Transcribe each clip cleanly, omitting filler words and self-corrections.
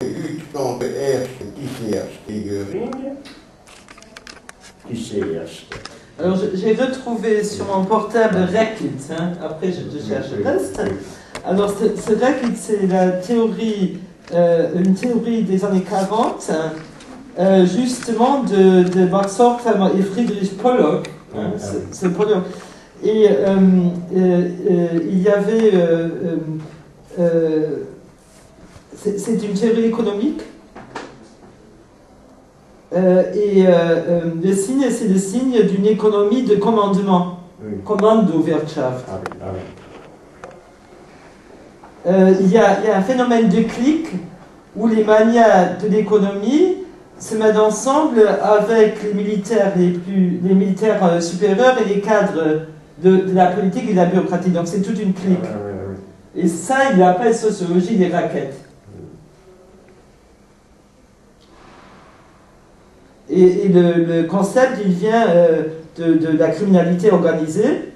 Höchststand beherrscht die erste Göring. Alors j'ai retrouvé sur mon portable Rekit, hein. Après je cherche le reste. Alors ce Rekit, c'est la théorie, une théorie des années 40, justement de Max Horkheimer et Friedrich Pollock. Hein, c'est Pollock. Et il y avait... c'est une théorie économique. Le signe, c'est le signe d'une économie de commandement. Oui. Kommandowirtschaft. Ah oui, ah oui. Il y a un phénomène de clic où les manias de l'économie se mettent ensemble avec les militaires supérieurs et les cadres de la politique et de la bureaucratie. Donc c'est toute une clique. Ah oui, ah oui. Et ça, il l'appelle sociologie des raquettes. Et le concept, il vient de la criminalité organisée.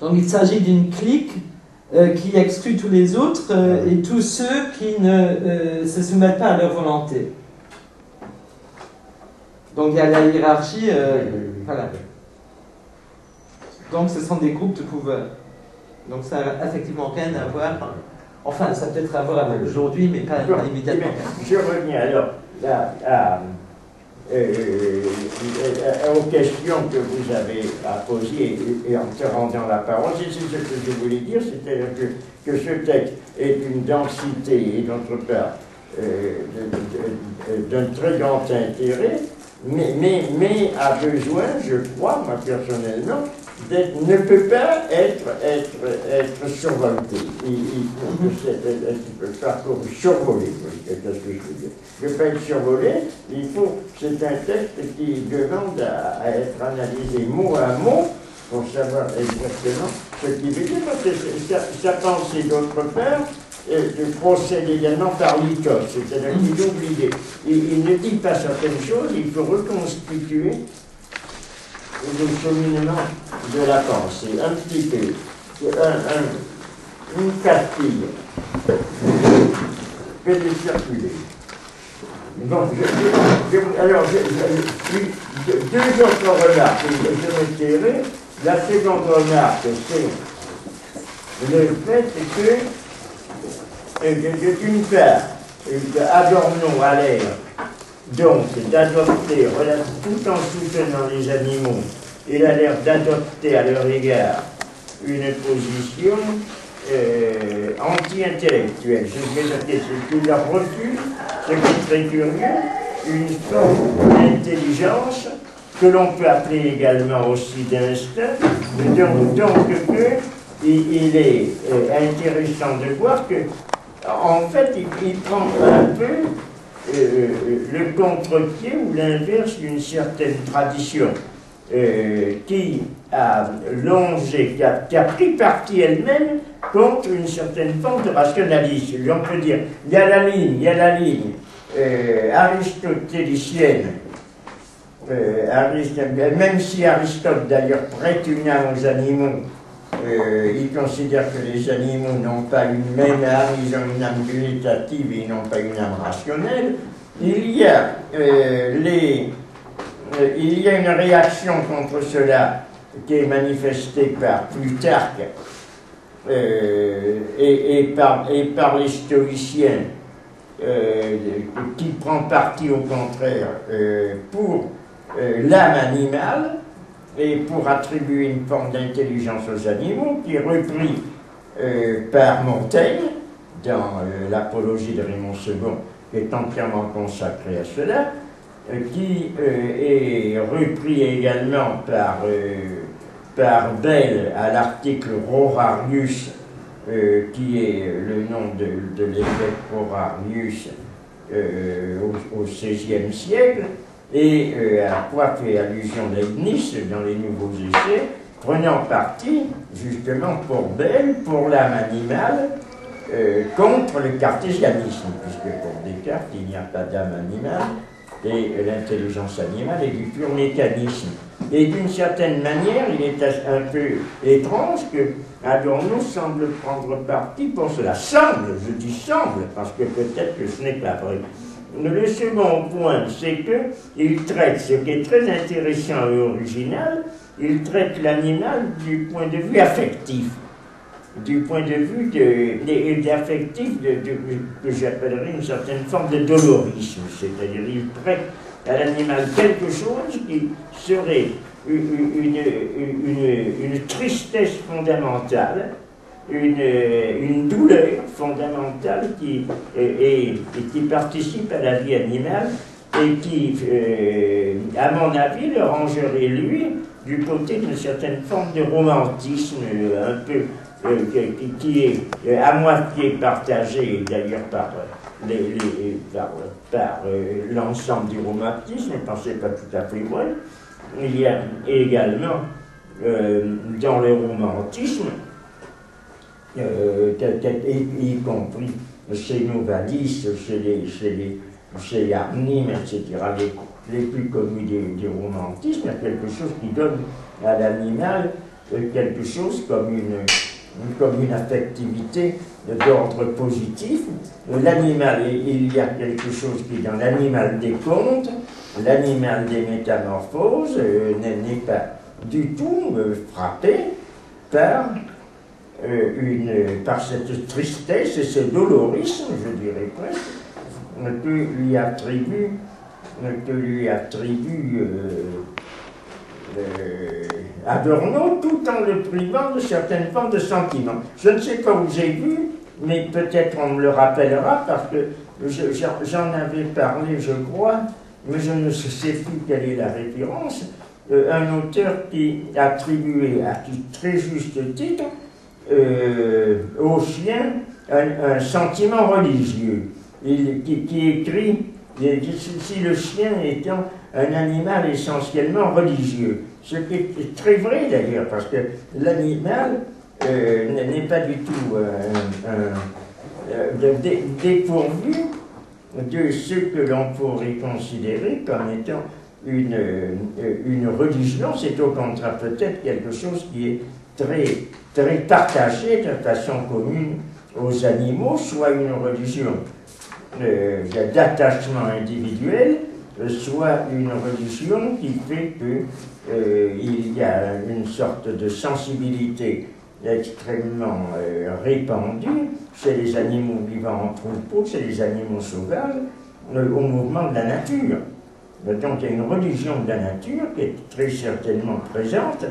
Donc il s'agit d'une clique qui exclut tous les autres et tous ceux qui ne se soumettent pas à leur volonté. Donc il y a la hiérarchie, voilà. Donc ce sont des groupes de pouvoir. Donc ça n'a effectivement rien à voir. Enfin, ça peut-être à voir avec aujourd'hui, mais pas immédiatement. Je reviens alors aux questions que vous avez posées et en te rendant la parole. C'est ce que je voulais dire, c'est-à-dire que ce texte est d'une densité et d'autre part d'un très grand intérêt, mais a besoin, je crois, moi personnellement, ne peut pas être survolté. Il faut survolé, qu'est-ce que je veux dire. Il ne peut pas être survolé, c'est un texte qui demande à être analysé mot à mot pour savoir exactement ce qu'il veut dire, parce que sa pensée d'autre part procède également par l'icos, c'est-à-dire qu'il oublie l'idée. Il ne dit pas certaines choses, il faut reconstituer le cheminement de la pensée, un petit peu, une castille, faites-les circuler. Bon, alors, deux autres remarques, je me tairai. La seconde remarque, c'est le fait que, d'une part, Adorno a l'air donc d'adopter, tout en soutenant les animaux, il a l'air d'adopter à leur égard une position anti-intellectuelle. Il leur refuse, ce qui est très curieux, une forme d'intelligence que l'on peut appeler également aussi d'instinct, donc il est intéressant de voir que, en fait, il prend un peu le contre-pied ou l'inverse d'une certaine tradition qui a longé, qui a pris parti elle-même contre une certaine forme de rationalisme. On peut dire, il y a la ligne aristotélicienne, même si Aristote d'ailleurs prête une âme aux animaux, il considère que les animaux n'ont pas une même âme, ils ont une âme végétative et ils n'ont pas une âme rationnelle. Il y a une réaction contre cela qui est manifestée par Plutarque et par les stoïciens, qui prend parti au contraire pour l'âme animale et pour attribuer une forme d'intelligence aux animaux, qui est repris par Montaigne dans l'Apologie de Raymond II, qui est entièrement consacré à cela, qui est repris également par Bell à l'article Rorarius, qui est le nom de l'évêque Rorarius au XVIe siècle, et à quoi fait allusion Leibniz dans les Nouveaux Essais, prenant parti justement pour Bell, pour l'âme animale, contre le cartésianisme, puisque pour Descartes il n'y a pas d'âme animale, et l'intelligence animale est du pur mécanisme. Et d'une certaine manière, il est un peu étrange que Adorno semble prendre parti pour cela. Semble, je dis semble, parce que peut-être que ce n'est pas vrai. Le second point, c'est qu'il traite, ce qui est très intéressant et original, il traite l'animal du point de vue affectif. Du point de vue affectif, que j'appellerais une certaine forme de dolorisme. C'est-à-dire, il prête à l'animal quelque chose qui serait une tristesse fondamentale, une douleur fondamentale qui participe à la vie animale et qui, à mon avis, le rangerait, lui, du côté d'une certaine forme de romantisme un peu qui est à moitié partagé d'ailleurs par l'ensemble du romantisme, parce que ce n'est pas tout à fait vrai. Il y a également dans le romantisme, y compris chez Novalis, chez Arnim, etc., les plus connus des romantismes, il y a quelque chose qui donne à l'animal quelque chose comme une affectivité d'ordre positif. L'animal, il y a quelque chose qui est dans l'animal des contes, l'animal des métamorphoses, n'est pas du tout frappé par cette tristesse et ce dolorisme, je dirais presque, que lui attribue Adorno, tout en le privant de certaines formes de sentiments. Je ne sais pas où j'ai vu, mais peut-être on me le rappellera, parce que j'en avais parlé, je crois, mais je ne sais plus quelle est la référence, un auteur qui attribuait à très juste titre au chien un sentiment religieux, qui écrit si le chien étant un animal essentiellement religieux, ce qui est très vrai d'ailleurs, parce que l'animal n'est pas du tout dépourvu de ce que l'on pourrait considérer comme étant une religion. C'est au contraire peut-être quelque chose qui est très partagé de façon commune aux animaux, soit une religion d'attachement individuel, soit une religion qui fait qu'il y a une sorte de sensibilité extrêmement répandue chez les animaux vivant en troupeau, chez les animaux sauvages, au mouvement de la nature. Donc il y a une religion de la nature qui est très certainement présente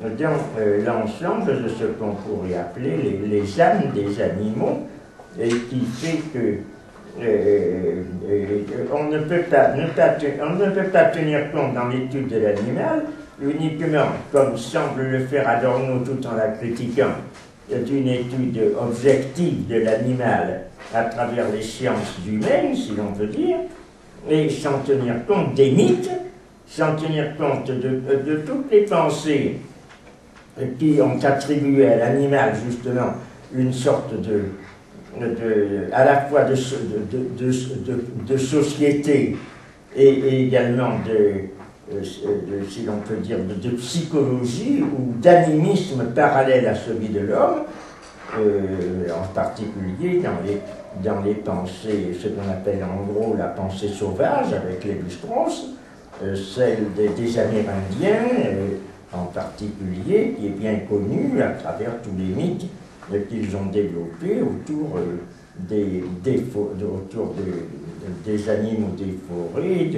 dans l'ensemble de ce qu'on pourrait appeler les âmes des animaux, et qui fait que on ne peut pas tenir compte dans l'étude de l'animal uniquement, comme semble le faire Adorno tout en la critiquant, d'une étude objective de l'animal à travers les sciences humaines, si l'on veut dire, et sans tenir compte des mythes, sans tenir compte de toutes les pensées qui ont attribué à l'animal justement une sorte à la fois de société et également si l'on peut dire, de psychologie ou d'animisme parallèle à celui de l'homme, en particulier dans les pensées, ce qu'on appelle en gros la pensée sauvage avec Lévi-Strauss, celle des Amérindiens en particulier, qui est bien connue à travers tous les mythes qu'ils ont développés autour des animaux des forêts,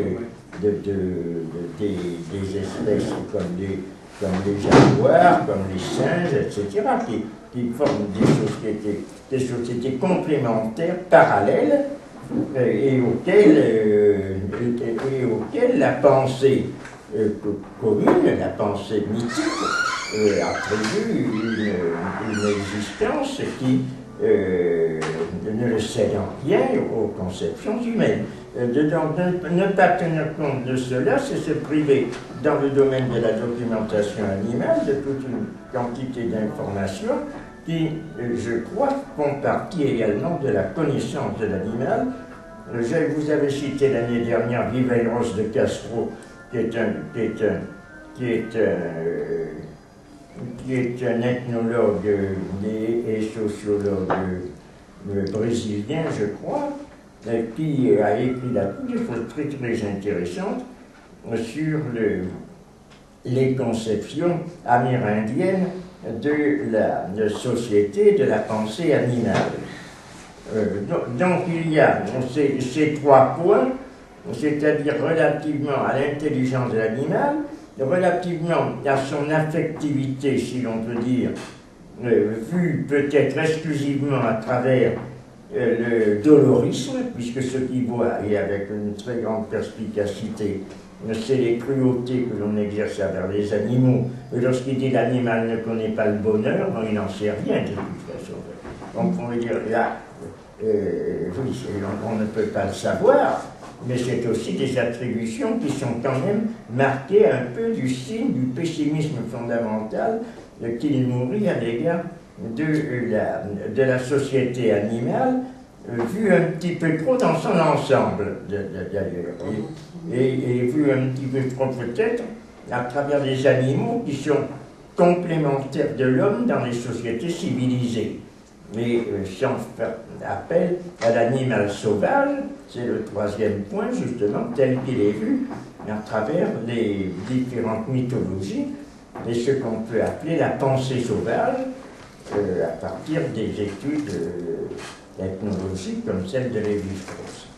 des espèces comme les jaguars, comme les singes, etc., qui forment des sociétés complémentaires, parallèles, et auxquelles la pensée commune, la pensée mythique, attribue une existence qui ne le cède en rien aux conceptions humaines. Donc, ne pas tenir compte de cela, c'est se priver, dans le domaine de la documentation animale, de toute une quantité d'informations qui, je crois, font partie également de la connaissance de l'animal. Je vous avais cité l'année dernière Viveiros de Castro, qui qui est un ethnologue et sociologue brésilien, je crois, qui a écrit des choses très très intéressantes sur les conceptions amérindiennes de la société, de la pensée animale. Donc il y a ces 3 points, c'est-à-dire relativement à l'intelligence de l'animal, relativement à son affectivité, si l'on peut dire, vue peut-être exclusivement à travers le dolorisme, puisque ce qu'il voit, et avec une très grande perspicacité, c'est les cruautés que l'on exerce envers les animaux. Et lorsqu'il dit l'animal ne connaît pas le bonheur, bon, il n'en sait rien de toute façon. Donc on veut dire là, oui, on ne peut pas le savoir, mais c'est aussi des attributions qui sont quand même marquées un peu du signe du pessimisme fondamental qu'il nourrit à l'égard de la société animale, vue un petit peu trop dans son ensemble, d'ailleurs, et vue un petit peu trop peut-être à travers des animaux qui sont complémentaires de l'homme dans les sociétés civilisées. Mais sans faire appel à l'animal sauvage, c'est le 3e point, justement, tel qu'il est vu à travers les différentes mythologies et ce qu'on peut appeler la pensée sauvage à partir des études ethnologiques comme celle de Lévi-Strauss.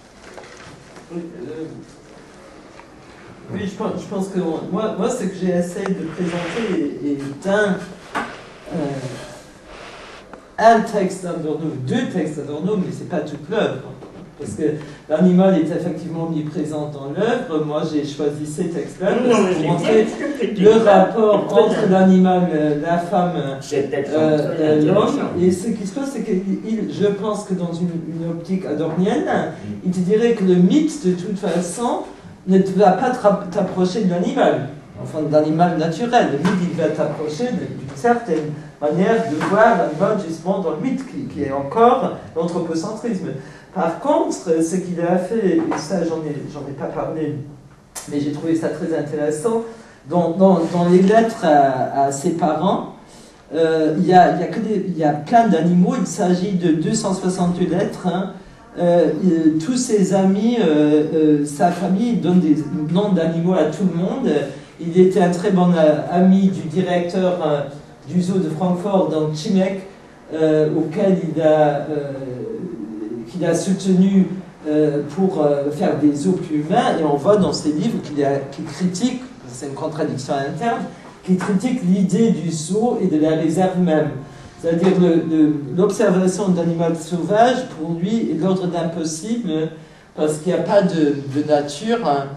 Oui, je pense que moi ce que j'ai essayé de présenter est un texte d'Adorno, 2 textes d'Adorno, mais c'est pas toute l'œuvre. Parce que l'animal est effectivement omniprésent dans l'œuvre. Moi, j'ai choisi ces textes-là pour montrer le rapport entre l'animal, la femme, l'homme. Et ce qui se passe, c'est que je pense que dans une optique adornienne, il te dirait que le mythe, de toute façon, ne va pas t'approcher de l'animal, enfin de l'animal naturel. Le mythe, il va t'approcher d'une certaine manière de voir l'animal justement dans le mythe, qui est encore l'anthropocentrisme. Par contre, ce qu'il a fait, et ça j'en ai pas parlé, mais j'ai trouvé ça très intéressant, dans les lettres à ses parents, il y a plein d'animaux, il s'agit de 262 lettres, hein. Tous ses amis, sa famille donne des noms d'animaux à tout le monde. Il était un très bon ami du directeur du zoo de Francfort, dans Chimek, auquel qu'il a soutenu pour faire des zoos plus humains, et on voit dans ses livres qu'il critique, c'est une contradiction interne, qu'il critique l'idée du zoo et de la réserve même. C'est-à-dire l'observation d'animal sauvage, pour lui, est de l'ordre d'impossible, parce qu'il n'y a pas de nature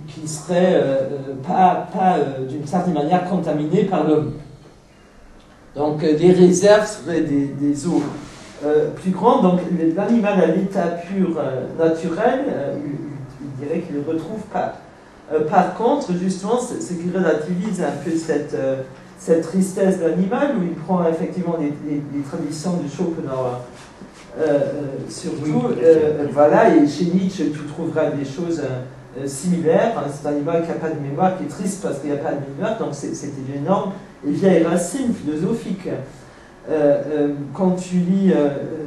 qui serait pas d'une certaine manière contaminée par l'homme. Donc les réserves seraient des eaux plus grandes. Donc l'animal à l'état pur naturel, il dirait qu'il ne le retrouve pas. Par contre, justement, ce qui relativise un peu cette tristesse d'animal, où il prend effectivement les traditions de Schopenhauer, surtout, voilà, et chez Nietzsche, tu trouveras des choses similaires. C'est un animal qui n'a pas de mémoire, qui est triste parce qu'il n'y a pas de mémoire, donc c'était une énorme et vieille racine philosophique. Quand tu lis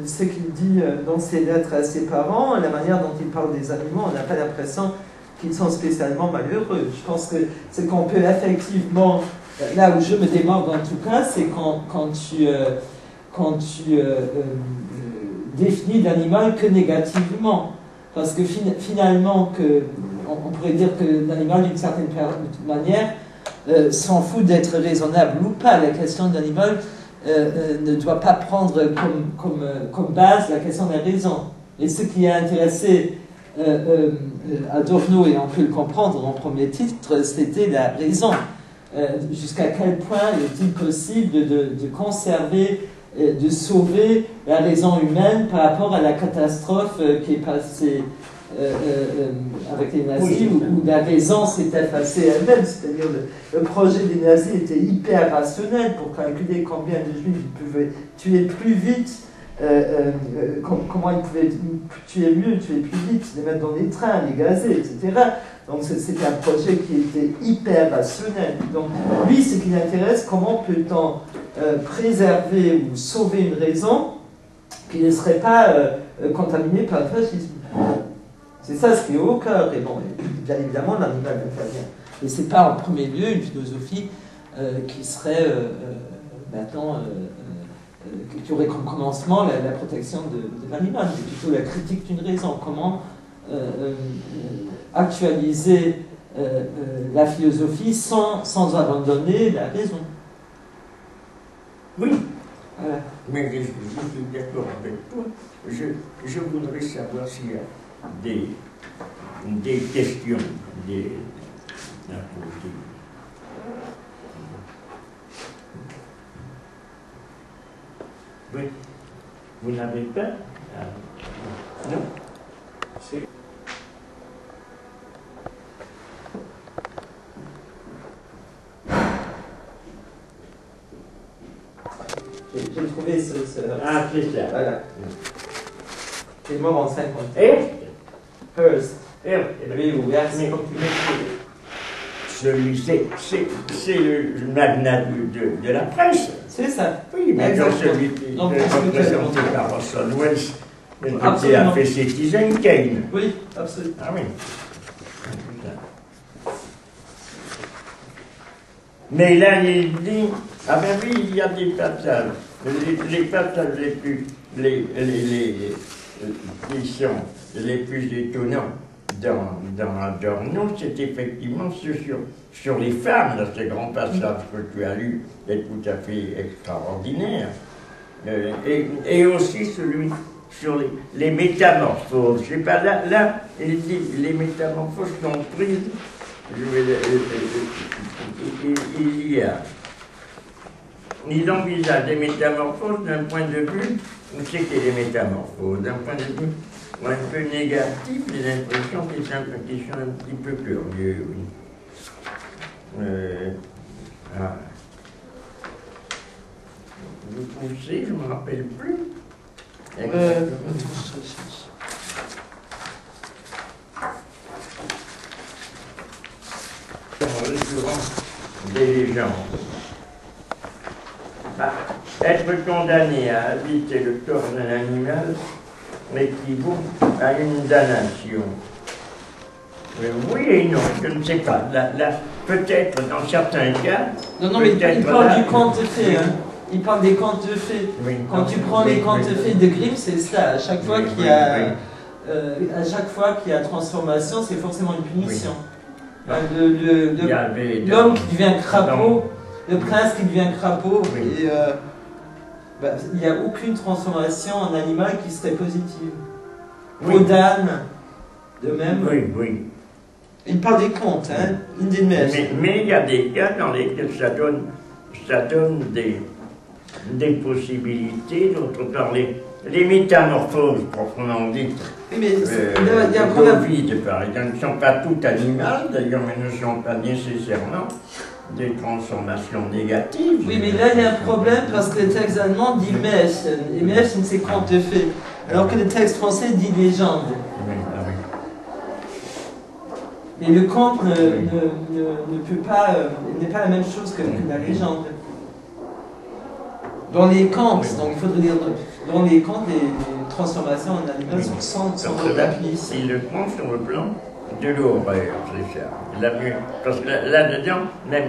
ce qu'il dit dans ses lettres à ses parents, la manière dont il parle des animaux, on n'a pas l'impression qu'ils sont spécialement malheureux. Je pense que ce qu'on peut effectivement, là où je me démarque en tout cas, c'est quand tu définis l'animal que négativement. Parce que finalement, on pourrait dire que l'animal, d'une certaine manière, s'en fout d'être raisonnable ou pas. La question de l'animal ne doit pas prendre comme base la question de la raison. Et ce qui a intéressé Adorno, et on peut le comprendre en premier titre, c'était la raison. Jusqu'à quel point est-il possible de conserver, de sauver la raison humaine par rapport à la catastrophe qui est passée avec les nazis, où la raison s'est effacée elle-même. C'est-à-dire le projet des nazis était hyper rationnel pour calculer combien de juifs ils pouvaient tuer plus vite, comment ils pouvaient tuer mieux, tuer plus vite, les mettre dans les trains, les gazer, etc. Donc c'était un projet qui était hyper rationnel. Donc lui, ce qui l'intéresse, comment peut-on préserver ou sauver une raison qui ne serait pas contaminée par le fascisme. C'est ça ce qui est au cœur. Et bon, bien évidemment, l'animal intervient. Et c'est pas en premier lieu une philosophie qui serait maintenant, qui aurait comme commencement la protection de l'animal, mais plutôt la critique d'une raison. Comment actualiser la philosophie sans abandonner la raison. Oui, Voilà. mais je suis d'accord avec toi. Je voudrais savoir s'il y a des questions à poser. Oui, vous n'avez pas non? C'est... J'ai trouvé ce... Ah, c'est ça. Voilà. C'est mort en 50. Hearst. Hearst. Oui, ou Hearst, Mais- comme tu l'écris. Celui, c'est le magnat de la presse. C'est ça. Oui, mais dans Exactement. celui qui est Donc, représenté par Orson Welles, qui a Absolument. fait Citizen Kane. Oui, absolument. Ah oui. Mais là, il dit, ah ben oui, il y a des passages. Les passages les plus, qui sont les plus étonnants dans Adorno, c'est effectivement ceux sur les femmes, là, ce grand passage que tu as lu est tout à fait extraordinaire. Et aussi celui sur les métamorphoses. Je sais pas, là, il dit les métamorphoses sont prises. Il envisage des métamorphoses d'un point de vue, où c'est qu'il y a des métamorphoses, d'un point de vue un peu négatif, des impressions qui sont un petit peu curieuses. Oui. Vous poussez, je ne me rappelle plus. En l'occurrence, des légendes. Être condamné à habiter le corps d'un animal équivaut à une damnation. Oui et non, je ne sais pas. Là, peut-être dans certains cas. Non, mais il parle là, du conte de fées. Hein. Il parle des contes de fées. Oui, Quand tu prends les contes de fées de Grimm, c'est ça. À chaque fois qu'il y a, à chaque fois qu'il y a transformation, c'est forcément une punition. L'homme qui devient crapaud, le prince qui devient crapaud, Oui. et il n'y a aucune transformation en animal qui serait positive. Oui. Au d'âne, de même. Oui, oui. Il parle des contes, hein, Indian Myth. Mais il y a des cas dans lesquels ça donne des possibilités, d'autre part les métamorphoses proprement dites. Oui, mais il y a un problème. D'Ovide, par exemple, ne sont pas toutes animales, d'ailleurs, mais ne sont pas nécessairement des transformations négatives. Oui, mais là il y a un problème parce que le texte allemand dit Märchen, et Märchen c'est conte de fées, alors que le texte français dit légende. Oui, ah oui. Mais le conte ne peut pas, n'est pas la même chose que la légende. Dans les contes, donc il faudrait dire, dans les contes, les transformations en animal sont sans Là, punition. il le prend sur le plan de l'horreur, c'est ça. Parce que là-dedans, même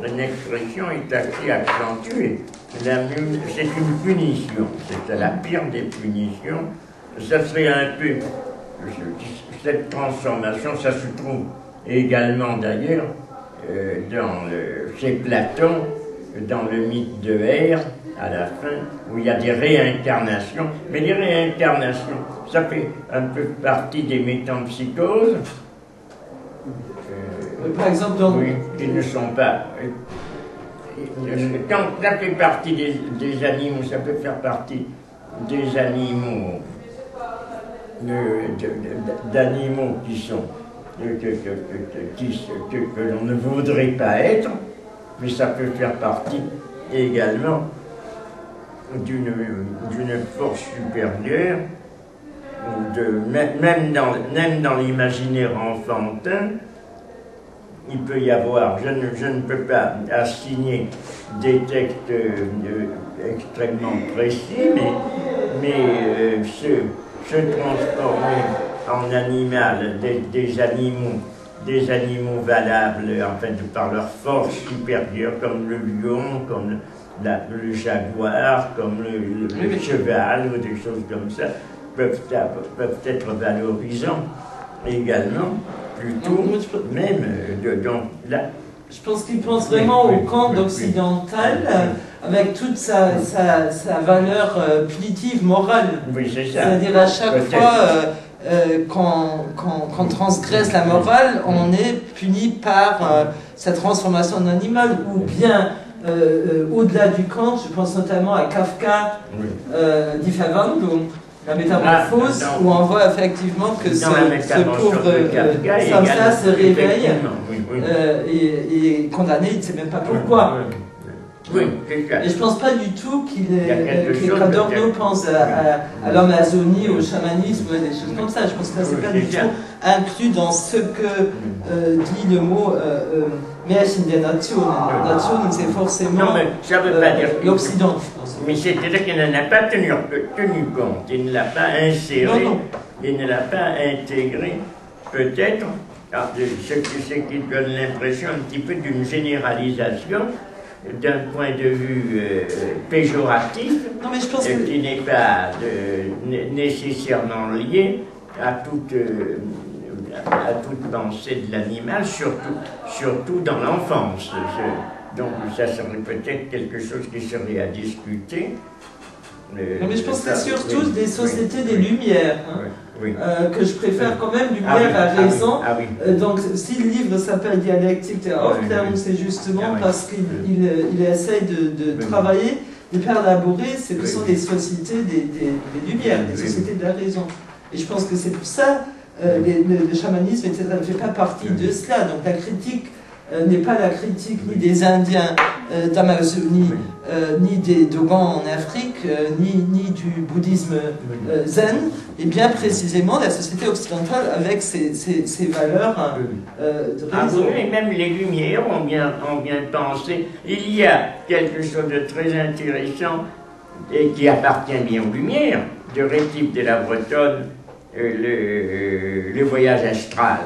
une expression est assez accentuée. C'est une punition, c'est la pire des punitions. Ça serait un peu, cette transformation, ça se trouve également d'ailleurs chez Platon, dans le mythe de R, à la fin, où il y a des réincarnations. Mais les réincarnations, ça fait un peu partie des métempsychoses. Par exemple, dans... Oui, ils ne sont pas... Quand ça fait partie des animaux, ça peut faire partie des animaux, d'animaux qui sont... que l'on ne voudrait pas être, mais ça peut faire partie également d'une force supérieure, ou même dans l'imaginaire enfantin, il peut y avoir, je ne peux pas assigner des textes extrêmement précis, mais se transformer en animal des animaux valables en fait, par leur force supérieure, comme le lion, comme le jaguar, comme le cheval, ou des choses comme ça, peuvent être valorisants également, plutôt, même donc là. Je pense qu'il pense vraiment au camp occidental, avec toute sa valeur punitive, morale. Oui, c'est ça. C'est-à-dire à chaque fois qu'on transgresse la morale, on est puni par sa transformation en animal, ou bien au-delà du camp, je pense notamment à Kafka, Die Verwandlung, la métamorphose, où on voit effectivement que ce pauvre Samsa se réveille et est condamné, il ne sait même pas pourquoi. Oui, et je ne pense pas du tout qu'Adorno pense à l'Amazonie, au chamanisme, des choses comme ça. Je pense que ce n'est pas du tout inclus dans ce que dit le mot Märchen der Nation. Nation, c'est forcément l'Occident. Mais c'est-à-dire qu'il n'en a pas tenu compte, il ne l'a pas inséré, il ne l'a pas intégré, peut-être, ce qui donne l'impression un petit peu d'une généralisation d'un point de vue péjoratif, qui n'est pas nécessairement lié à toute pensée de l'animal, surtout dans l'enfance. Donc ça serait peut-être quelque chose qui serait à discuter. Mais je pense que c'est surtout des sociétés des Lumières, que je préfère quand même. Lumière a raison. Donc si le livre s'appelle Dialectique der Aufklärung, c'est justement parce qu'il essaie de travailler, de faire élaborer ce que sont les sociétés des Lumières, des sociétés de la raison. Et je pense que c'est pour ça, le chamanisme, etc., ne fait pas partie de cela. Donc la critique n'est pas la critique ni des Indiens d'Amazonie, ni des Dogons en Afrique, ni du bouddhisme zen, et bien précisément la société occidentale avec ses valeurs de raison. Et même les Lumières ont bien pensé. Il y a quelque chose de très intéressant et qui appartient bien aux Lumières, de Rétif de la Bretonne, le voyage astral,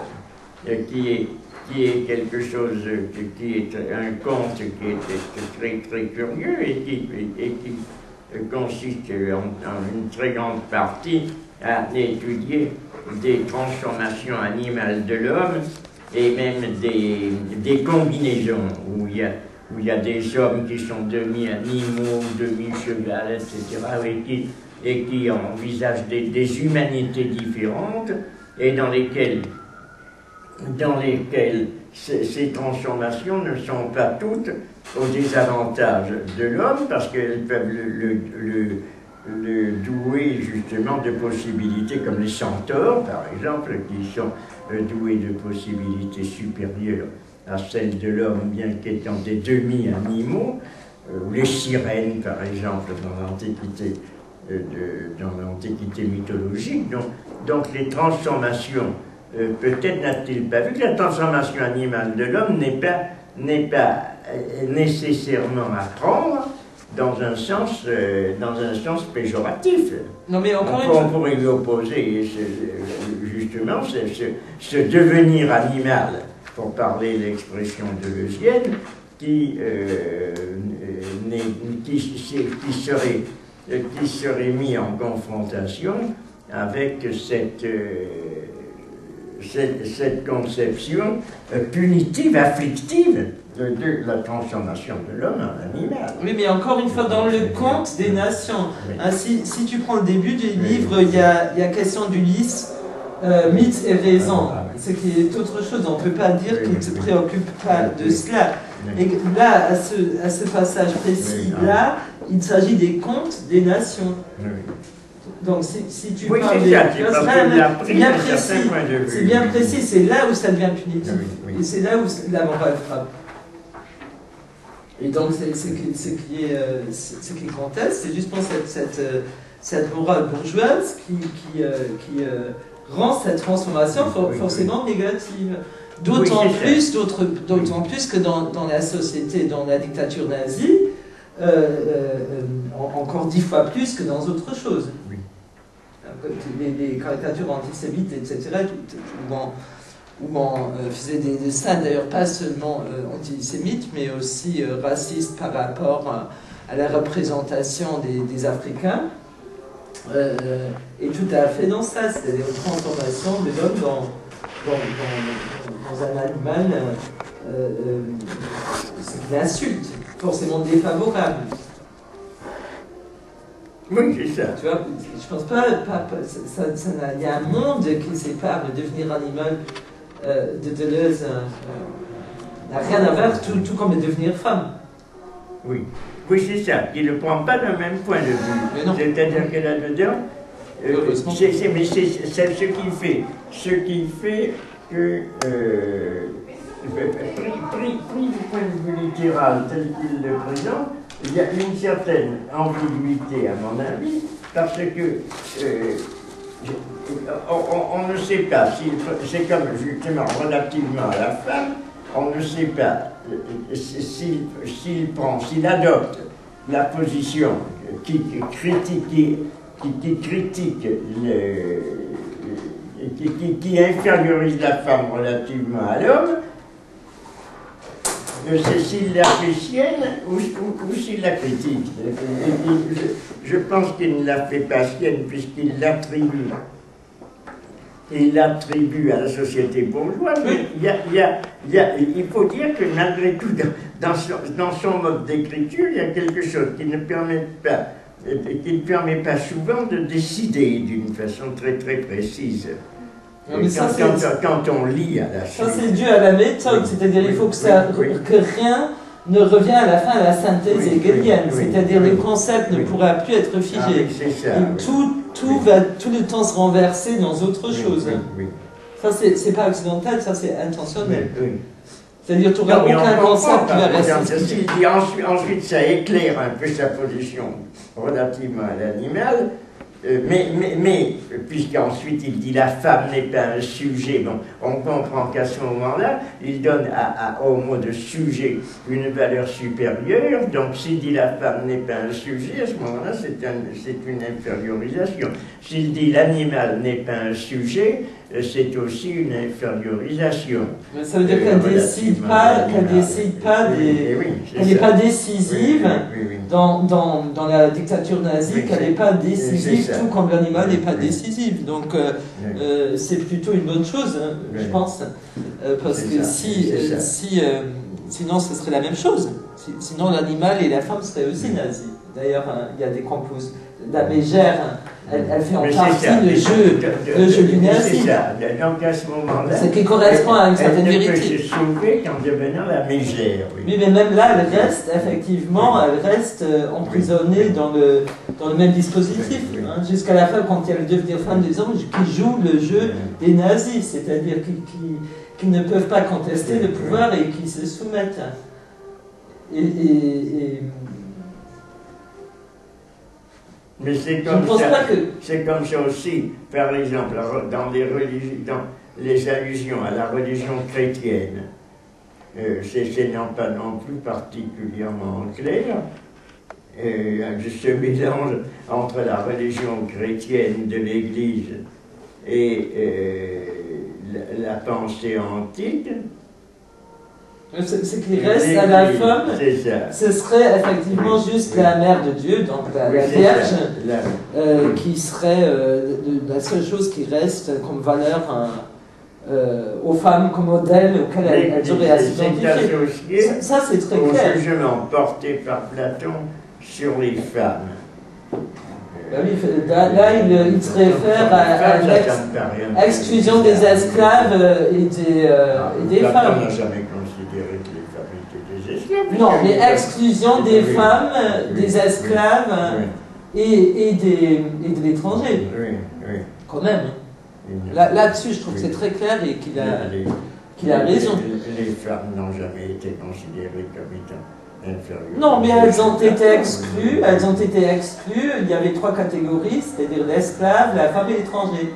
qui est quelque chose, qui est un conte qui est très très curieux et qui consiste en une très grande partie à étudier des transformations animales de l'homme et même des combinaisons où il y a des hommes qui sont demi-animaux, demi-cheval, etc. et qui envisagent des humanités différentes et dans lesquelles ces transformations ne sont pas toutes au désavantage de l'homme, parce qu'elles peuvent le douer justement de possibilités comme les centaures, par exemple, qui sont doués de possibilités supérieures à celles de l'homme, bien qu'étant des demi-animaux, ou les sirènes, par exemple, dans l'Antiquité mythologique. Donc les transformations, peut-être n'a-t-il pas vu que la transformation animale de l'homme n'est pas nécessairement à prendre dans un sens péjoratif. Non, mais on pourrait lui opposer justement ce devenir animal, pour parler l'expression deleuzienne, qui serait mis en confrontation avec cette conception punitive, afflictive de la transformation de l'homme en animal. Oui, mais encore une fois, dans le conte des nations, si tu prends le début du livre, il y a question d'Ulysse, mythe et raison, ce qui est autre chose. On ne peut pas dire qu'il ne se préoccupe pas de cela. Et là, à ce passage précis-là, il s'agit des contes des nations. Donc si tu parles c'est bien précis, c'est là où ça devient punitif. Et c'est là où la morale frappe. Et donc ce qui conteste, c'est justement cette morale bourgeoise qui rend cette transformation forcément négative. D'autant plus que dans la société, dans la dictature nazie, encore 10 fois plus que dans autre chose. Oui. Les caricatures antisémites, etc., où on faisait des dessins, d'ailleurs pas seulement antisémites, mais aussi racistes par rapport à la représentation des Africains, est tout à fait dans ça, c'est-à-dire une transformation de l'homme dans un animal, c'est une insulte, forcément défavorable. Oui, c'est ça. Tu vois, je pense pas il y a un monde qui sépare le devenir animal de Deleuze, n'a rien à voir, tout comme le devenir femme. Oui, oui, c'est ça. Il ne prend pas le même point de vue. C'est-à-dire que là-dedans, c'est ce qui fait que, pris du point de vue littéral tel qu'il le présente, il y a une certaine ambiguïté, à mon avis, parce que on ne sait pas, c'est comme justement relativement à la femme, on ne sait pas s'il adopte la position qui infériorise la femme relativement à l'homme, c'est s'il la fait sienne ou s'il la critique. Je pense qu'il ne la fait pas sienne puisqu'il l'attribue. Il l'attribue à la société bourgeoise, mais il faut dire que malgré tout, dans son mode d'écriture, il y a quelque chose qui ne permet pas souvent de décider d'une façon très très précise. Quand on lit à la suite. Ça c'est dû à la méthode, c'est-à-dire il faut que rien ne revient à la fin à la synthèse hegelienne, c'est-à-dire le concept ne pourra plus être figé. Tout va tout le temps se renverser dans autre chose. Ça c'est pas accidentel, ça c'est intentionnel. C'est-à-dire tu n'auras aucun concept qui va rester. Ensuite ça éclaire un peu sa position relativement à l'animal. Mais puisqu'ensuite il dit la femme n'est pas un sujet, bon, on comprend qu'à ce moment-là, il donne au mot de sujet une valeur supérieure, donc s'il dit la femme n'est pas un sujet, à ce moment-là c'est une infériorisation. S'il dit l'animal n'est pas un sujet, c'est aussi une infériorisation. Mais ça veut dire qu'elle décide pas, qu'elle n'est pas décisive dans la dictature nazie, qu'elle n'est pas décisive, tout comme l'animal n'est pas décisif. Donc c'est plutôt une bonne chose, hein, je pense, parce que sinon ce serait la même chose. Sinon l'animal et la femme seraient aussi nazis. D'ailleurs, il y a des compos. La mégère, elle fait en partie le jeu du nazi. C'est ça. Donc à ce moment-là, ce qui correspond à une certaine vérité. Elle peut se sauver qu'en devenant la mégère. Oui, mais même là, elle reste, effectivement, emprisonnée dans le même dispositif. Hein, jusqu'à la fin, quand il y a le devenir femme des hommes qui jouent le jeu des nazis, c'est-à-dire qui ne peuvent pas contester le pouvoir et qui se soumettent. Mais c'est comme ça aussi, par exemple, dans les allusions à la religion chrétienne. C'est pas non plus particulièrement clair. Ce mélange entre la religion chrétienne de l'Église et la pensée antique. Ce qui reste à la femme, ce serait effectivement juste la mère de Dieu, donc la Vierge, qui serait la seule chose qui reste comme valeur aux femmes comme modèle auquel elles auraient à s'identifier. Ça c'est très clair. Au jugement porté par Platon sur les femmes. Là, il se réfère à l'exclusion des esclaves et des femmes. Platon n'a jamais considéré que les femmes étaient des esclaves. Non, mais exclusion des femmes, des esclaves et de l'étranger. Oui. Quand même. Là-dessus, je trouve que c'est très clair et qu'il a raison. Les femmes n'ont jamais été considérées comme étant inférieure. Non, mais elles ont été exclues. Elles ont été exclues. Il y avait 3 catégories, c'est-à-dire l'esclave, la femme et l'étranger.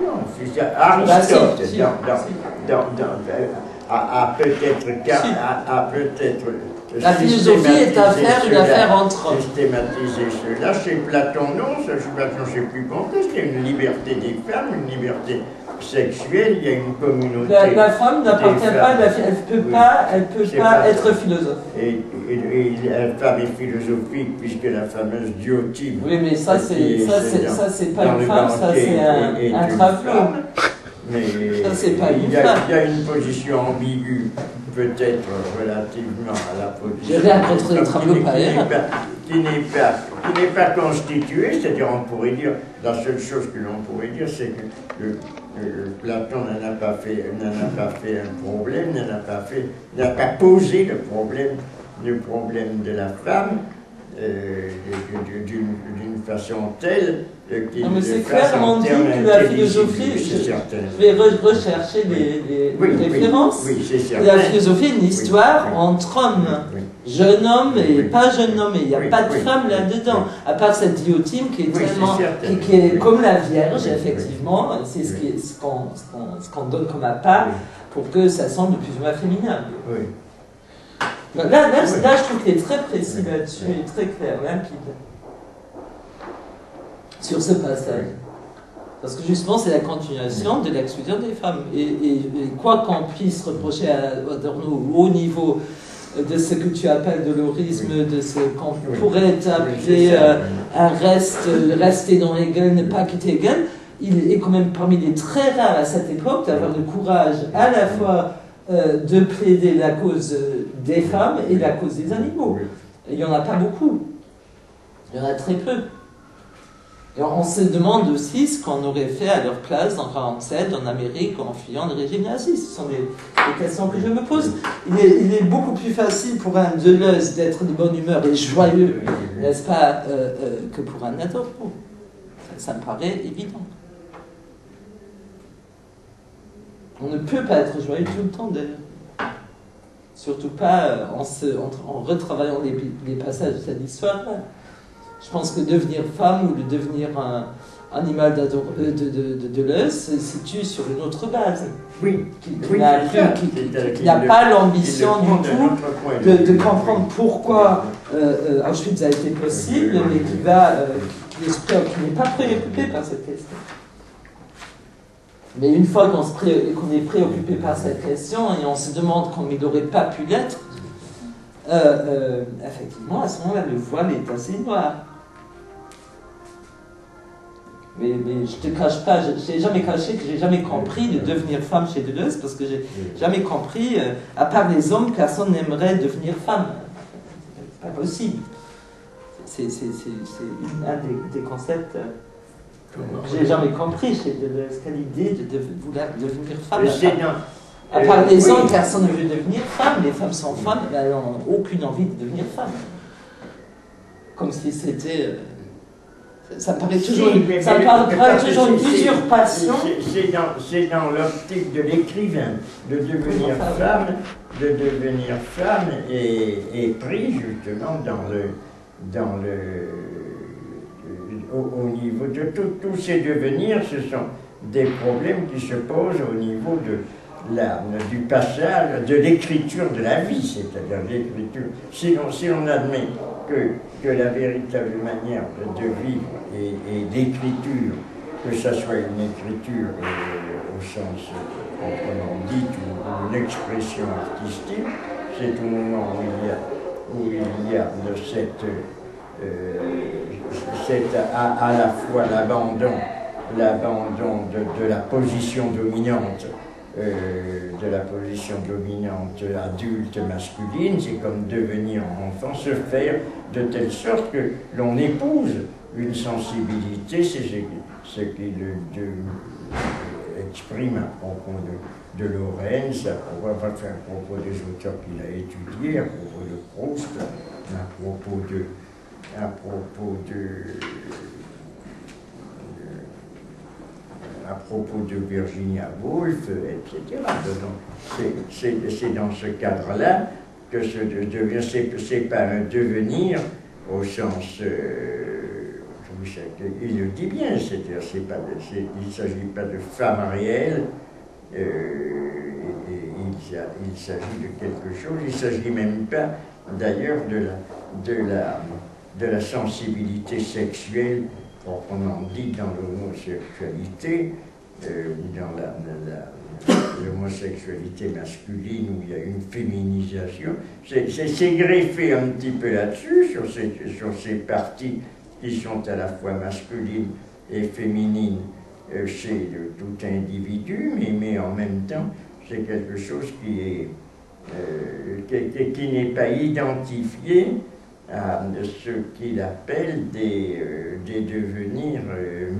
Non, c'est Aristote, Bah, si, a peut-être la philosophie est une affaire entre hommes. Systématiser cela. Chez Platon, non, chez Platon, c'est plus complexe. Il y a une liberté des femmes, une liberté sexuelle, il y a une communauté. La femme n'appartient pas, elle peut pas être philosophe. Et la femme est philosophique, puisque la fameuse Diotime. Oui, mais ça, c'est pas une femme, ça, c'est un travelot. Mais ça, c'est pas il y a une position ambiguë, peut-être relativement à la position. J'ai rien contre les travelots païens. Qui n'est pas constituée, c'est-à-dire on pourrait dire, la seule chose que l'on pourrait dire, c'est que Platon n'en a pas fait un problème, n'a pas posé le problème de la femme d'une façon telle qu'il non, mais c'est clairement dit que la philosophie, je vais rechercher les références. Oui, c'est certain. La philosophie est une histoire entre hommes. Oui. Jeune homme et pas jeune homme, et il n'y a pas de femme là-dedans, à part cette diotime qui est tellement, qui est comme la Vierge, effectivement, c'est ce qu'on donne comme appât pour que ça semble plus ou moins féminin. Oui. Là, je trouve qu'il est très précis là-dessus, et très clair, limpide, sur ce passage. Parce que justement, c'est la continuation de l'exclusion des femmes. Et quoi qu'on puisse reprocher à Adorno au niveau de ce que tu appelles de l'horisme, de ce qu'on pourrait appeler rester dans Hegel, ne pas quitter Hegel, il est quand même parmi les très rares à cette époque d'avoir le courage à la fois de plaider la cause des femmes et la cause des animaux. Et il n'y en a pas beaucoup. Il y en a très peu. Et on se demande aussi ce qu'on aurait fait à leur place en 1947 en Amérique en fuyant le régime nazi. Ce sont des questions que je me pose. Il est beaucoup plus facile pour un Deleuze d'être de bonne humeur et joyeux, n'est-ce pas, que pour un Adorno. Ça me paraît évident. On ne peut pas être joyeux tout le temps, d'ailleurs. Surtout pas en retravaillant les passages de cette histoire-là. Je pense que devenir femme ou devenir un animal de Deleuze se situe sur une autre base. Oui. Qui n'a pas l'ambition du tout de comprendre pourquoi Auschwitz a été possible, mais qui n'est pas préoccupé par cette question. Mais une fois qu'on est préoccupé par cette question et on se demande comment il n'aurait pas pu l'être, effectivement, à ce moment-là, le voile est assez noir. Mais je ne te cache pas, je n'ai jamais caché que j'ai jamais compris de devenir femme chez Deleuze, parce que j'ai jamais compris, à part les hommes, personne n'aimerait devenir femme. C'est pas possible. C'est un des concepts que j'ai jamais compris chez Deleuze. Quelle idée de vouloir devenir femme. À part les hommes, personne ne veut devenir femme. Les femmes sont femmes, elles n'ont aucune envie de devenir femme. Comme si c'était... Ça me paraît toujours, une usurpation. C'est dans l'optique de l'écrivain de devenir femme et pris justement au niveau de tous ces devenirs. Ce sont des problèmes qui se posent au niveau du passage, de l'écriture de la vie, c'est-à-dire l'écriture. Si l'on admet que la véritable manière de vivre et d'écriture, que ce soit une écriture au sens proprement dit ou une expression artistique, c'est au moment où il y a à la fois l'abandon de la position dominante, adulte masculine, c'est comme devenir enfant, se faire de telle sorte que l'on épouse une sensibilité, c'est ce qu'il exprime à propos de Lorenz, à propos des auteurs qu'il a étudiés, à propos de Proust, à propos de Virginia Woolf, etc. C'est dans ce cadre-là que ce devenir, c'est pas un devenir au sens, il le dit bien, c'est-à-dire il ne s'agit pas de femme réelle, il s'agit de quelque chose, il ne s'agit même pas d'ailleurs de la sensibilité sexuelle proprement dite dans l'homosexualité, dans l'homosexualité masculine où il y a une féminisation. C'est greffé un petit peu là-dessus, sur ces parties qui sont à la fois masculines et féminines chez tout individu, mais en même temps, c'est quelque chose qui n'est pas identifié à ce qu'il appelle des devenirs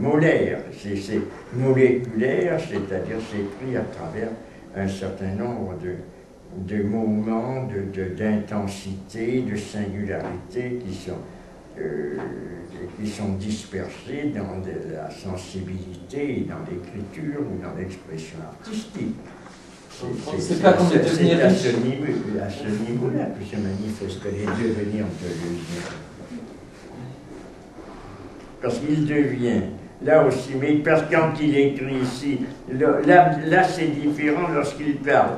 molaires. C'est moléculaire, c'est-à-dire c'est pris à travers un certain nombre de moments, d'intensité, de singularité qui sont dispersés dans la sensibilité, dans l'écriture ou dans l'expression artistique. C'est pas comme les devenirs riches. À ce niveau-là que se manifestent les devenirs de Deleuze. Parce qu'il devient, là aussi, mais parce que quand il écrit ici, là c'est différent lorsqu'il parle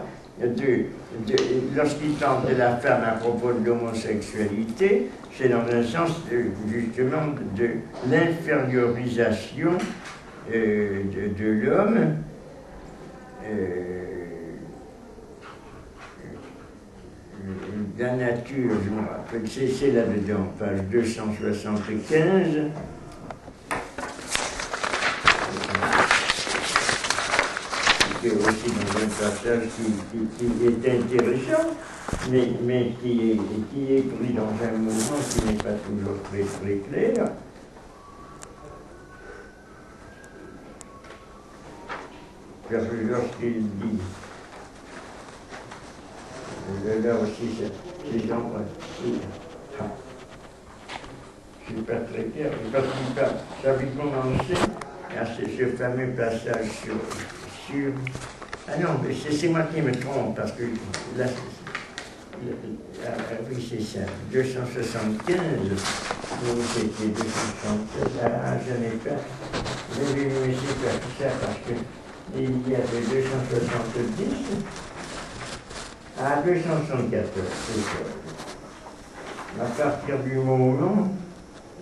lorsqu'il parle de la femme à propos de l'homosexualité, c'est dans un sens justement de l'infériorisation de l'homme la nature, je me rappelle, c'est là-dedans, page 275. C'est aussi dans un passage qui est intéressant, mais qui est pris dans un mouvement qui n'est pas toujours très, très clair. Parce que lorsqu'il dit, là aussi, c'est dans je ne suis pas très clair, parce qu'il parle, ça avait commencé à ce fameux passage sur ah non, mais c'est moi qui me trompe, parce que là, oui, c'est ça, 275, c'était 275, je n'ai pas, mais c'est pas tout ça, parce que il y avait 270 à 274, c'est ça. À partir du moment,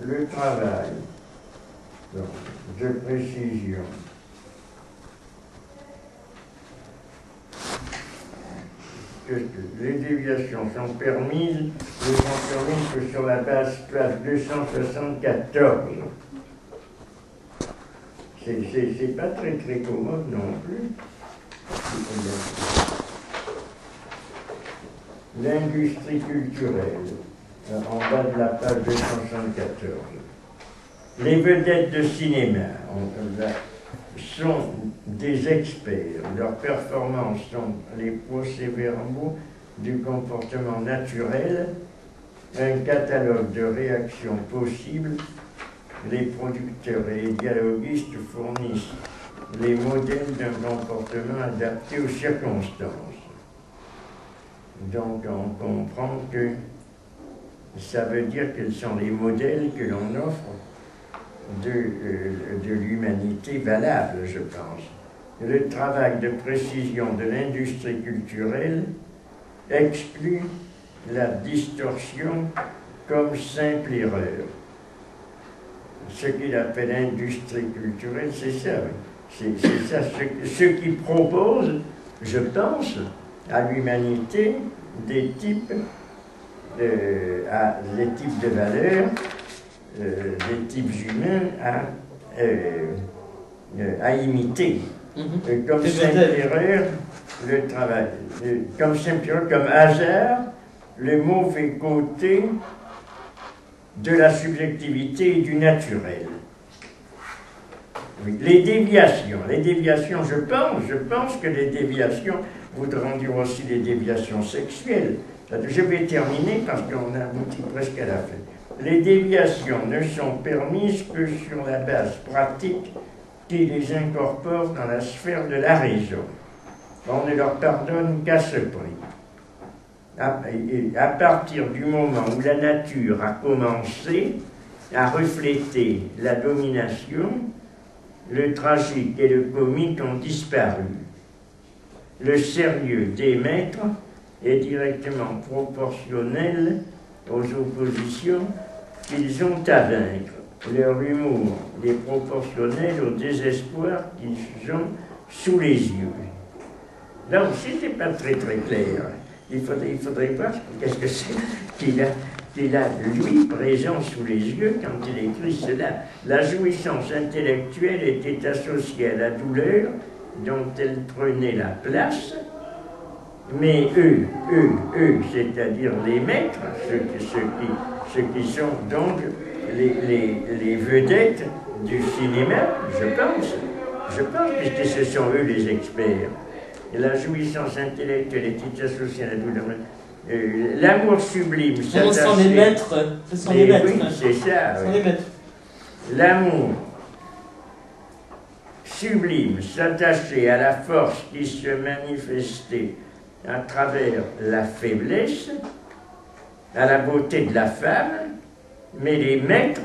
le travail de précision les déviations sont permises, que sur la page 274. C'est pas très très commode non plus. L'industrie culturelle, en bas de la page 274. Les vedettes de cinéma sont des experts. Leurs performances sont les procès-verbaux du comportement naturel, un catalogue de réactions possibles. Les producteurs et les dialoguistes fournissent les modèles d'un comportement adapté aux circonstances. Donc on comprend que ça veut dire quels sont les modèles que l'on offre de l'humanité valable, je pense. Le travail de précision de l'industrie culturelle exclut la distorsion comme simple erreur. Ce qu'il appelle industrie culturelle, c'est ça. C'est ça, ce qui propose, je pense, à l'humanité des types de valeurs, des types humains à imiter. Comme simple erreur, le travail. Comme simple erreur, comme hasard, le mauvais côté de la subjectivité et du naturel. Oui. Les déviations, je pense que les déviations voudront dire aussi les déviations sexuelles. Je vais terminer parce qu'on a abouti presque à la fin. Les déviations ne sont permises que sur la base pratique qui les incorpore dans la sphère de la raison. On ne leur pardonne qu'à ce prix. à partir du moment où la nature a commencé à refléter la domination, le tragique et le comique ont disparu. Le sérieux des maîtres est directement proportionnel aux oppositions qu'ils ont à vaincre. Leur humour est proportionnel au désespoir qu'ils ont sous les yeux. Là aussi, c'est pas très clair. Il faudrait voir qu'est-ce que c'est qu'il a, lui, présent sous les yeux quand il écrit cela. La jouissance intellectuelle était associée à la douleur dont elle prenait la place, mais eux, c'est-à-dire les maîtres, ceux qui sont donc les vedettes du cinéma, je pense, puisque ce sont eux les experts. Et la jouissance intellectuelle était associée à la douleur. L'amour sublime, ce sont les maîtres. Ce sont les maîtres. Oui, c'est ça. Ce sont les maîtres. L'amour sublime s'attachait à la force qui se manifestait à travers la faiblesse, à la beauté de la femme, mais les maîtres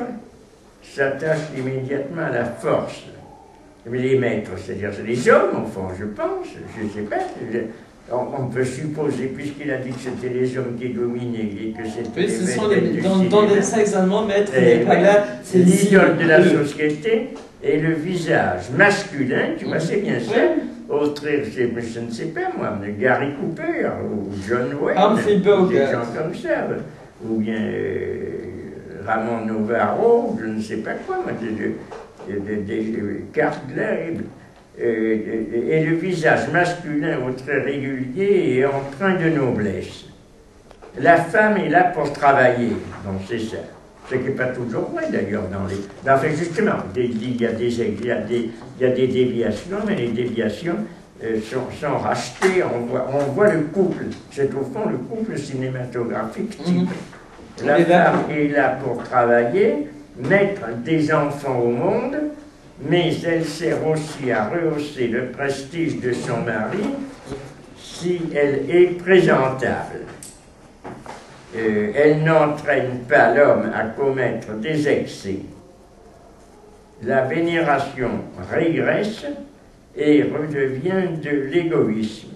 s'attachent immédiatement à la force. Mais les maîtres, c'est-à-dire c'est les hommes, enfin, je pense, je ne sais pas. On peut supposer, puisqu'il a dit que c'était les hommes qui dominaient et que c'était oui, les sont maîtres dans les textes allemands, maître n'est pas là. C'est l'idole de la société et le visage masculin, tu vois, c'est bien ça. Autre, je ne sais pas moi, Gary Cooper ou John Wayne, des gens comme ça, ou bien Ramon Novarro, je ne sais pas quoi, moi, des cartes là, et le visage masculin au trait régulier et empreint de noblesse. La femme est là pour travailler, donc c'est ça. Ce qui n'est pas toujours vrai d'ailleurs dans les... Enfin justement, il y a des déviations, mais les déviations sont rachetées, on voit le couple, c'est au fond le couple cinématographique type. La femme est là pour travailler, mettre des enfants au monde, mais elle sert aussi à rehausser le prestige de son mari si elle est présentable. Elle n'entraîne pas l'homme à commettre des excès. La vénération régresse et redevient de l'égoïsme.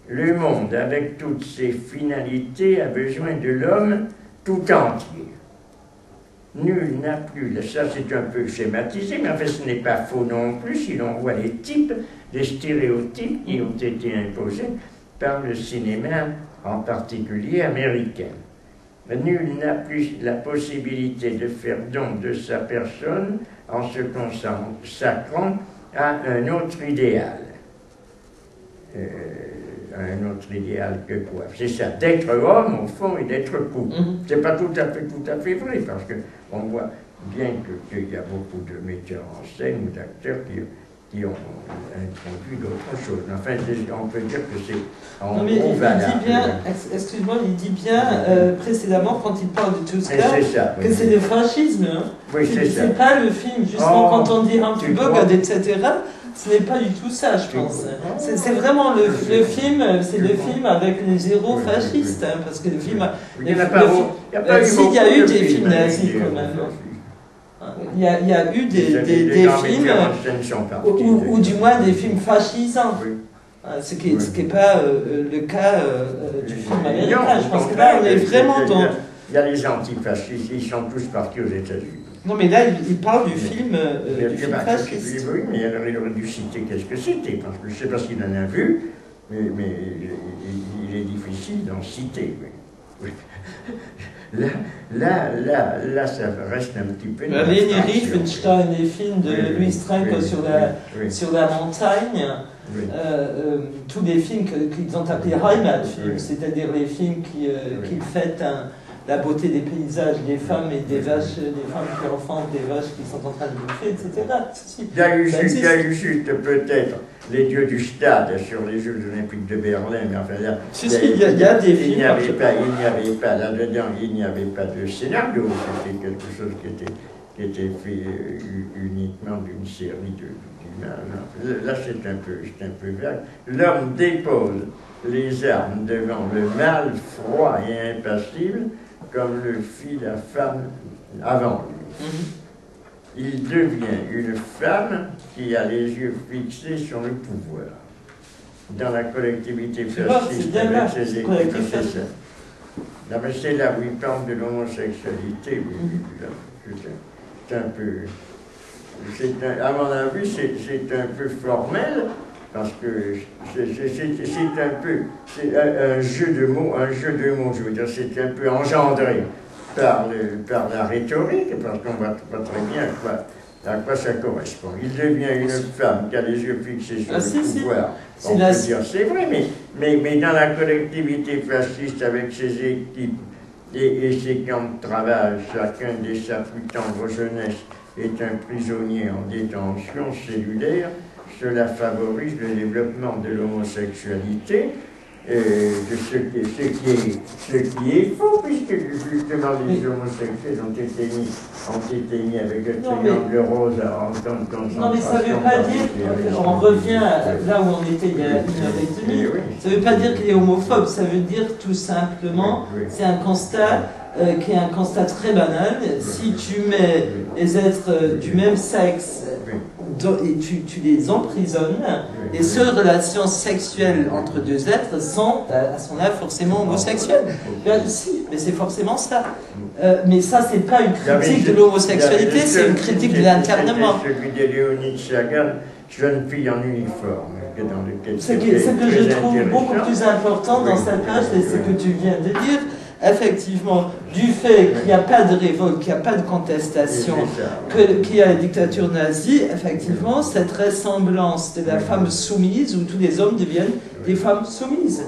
Le monde, avec toutes ses finalités, a besoin de l'homme tout entier. Nul n'a plus, ça c'est un peu schématisé, mais en fait ce n'est pas faux non plus si l'on voit les types, les stéréotypes qui ont été imposés par le cinéma, en particulier américain. Nul n'a plus la possibilité de faire don de sa personne en se consacrant à un autre idéal. Un autre idéal que quoi? C'est ça, d'être homme au fond et d'être couple. C'est pas tout à fait vrai, parce qu'on voit bien qu'il y a beaucoup de metteurs en scène ou d'acteurs qui ont introduit d'autres choses. Enfin, on peut dire que c'est en gros valable. Excuse-moi, il dit bien précédemment, quand il parle de tout ça, que c'est le fascisme. Hein. Oui, c'est ça. C'est pas le film, justement, quand on dit Humphrey, etc., ce n'est pas du tout ça, je pense. C'est vraiment le film, c'est le film avec les héros fascistes, hein, parce que le film... Il y a eu des films nazis, quand même. Il y a eu des films, ou du moins des films fascisants, ce qui n'est pas le cas du film américain. Je pense que là, on est vraiment dans... Il y a les antifascistes, ils sont tous partis aux États-Unis. Non, mais là, il parle du film fasciste. Oui, mais il aurait dû citer qu'est-ce que c'était, parce que je ne sais pas s'il en a vu, mais il est difficile d'en citer. Oui. Là, ça reste un petit peu... Leni Riefenstahl, les films de Louis Strunk sur la montagne, tous les films qu'ils ont appelés Heimatfilms, c'est-à-dire les films qui fêtent la beauté des paysages, des femmes et des vaches, des femmes qui enfantent des vaches qui sont en train de bouffer, etc. Il y a eu juste peut-être les dieux du stade sur les Jeux Olympiques de Berlin, mais enfin là, il y a des films. Il n'y avait pas là-dedans, il n'y avait pas de scénario, c'était quelque chose qui était fait uniquement d'une série d'images. Là, c'est un peu vague. L'homme dépose les armes devant le mal froid et impassible, comme le fit la femme avant lui. Il devient une femme qui a les yeux fixés sur le pouvoir. Dans la collectivité fasciste, avec ses écrits, non, mais c'est là où il parle de l'homosexualité. C'est un peu... à mon avis, c'est un peu formel, parce que c'est un peu... C'est un jeu de mots, je veux dire, c'est un peu engendré par la rhétorique, parce qu'on voit pas très bien à quoi ça correspond. Il devient une femme qui a les yeux fixés sur le pouvoir. On peut dire c'est vrai, mais dans la collectivité fasciste, avec ses équipes et ses camps de travail, chacun de sa plus tendre jeunesse est un prisonnier en détention cellulaire. Cela favorise le développement de l'homosexualité, ce qui est faux, puisque justement les homosexuels ont été mis avec le triangle rose en temps de concentration. Non, mais ça ne veut pas dire, on revient là où on était il y a 1h30, ça ne veut pas dire qu'il est homophobe, ça veut dire tout simplement, c'est un constat qui est un constat très banal. Si tu mets les êtres du même sexe et tu les emprisonnes, les seules relations sexuelles entre deux êtres sont à son âge forcément homosexuelles. Si, mais c'est forcément ça. Mais ça, c'est pas une critique de l'homosexualité, c'est une critique de l'internement. Celui de Léonide Sagan, jeune fille en uniforme. Ce que je trouve beaucoup plus important dans cette page, c'est ce que tu viens de dire. Effectivement, du fait qu'il n'y a pas de révolte, qu'il n'y a pas de contestation, qu'il y a la dictature nazie, effectivement, cette ressemblance de la femme soumise, où tous les hommes deviennent des femmes soumises.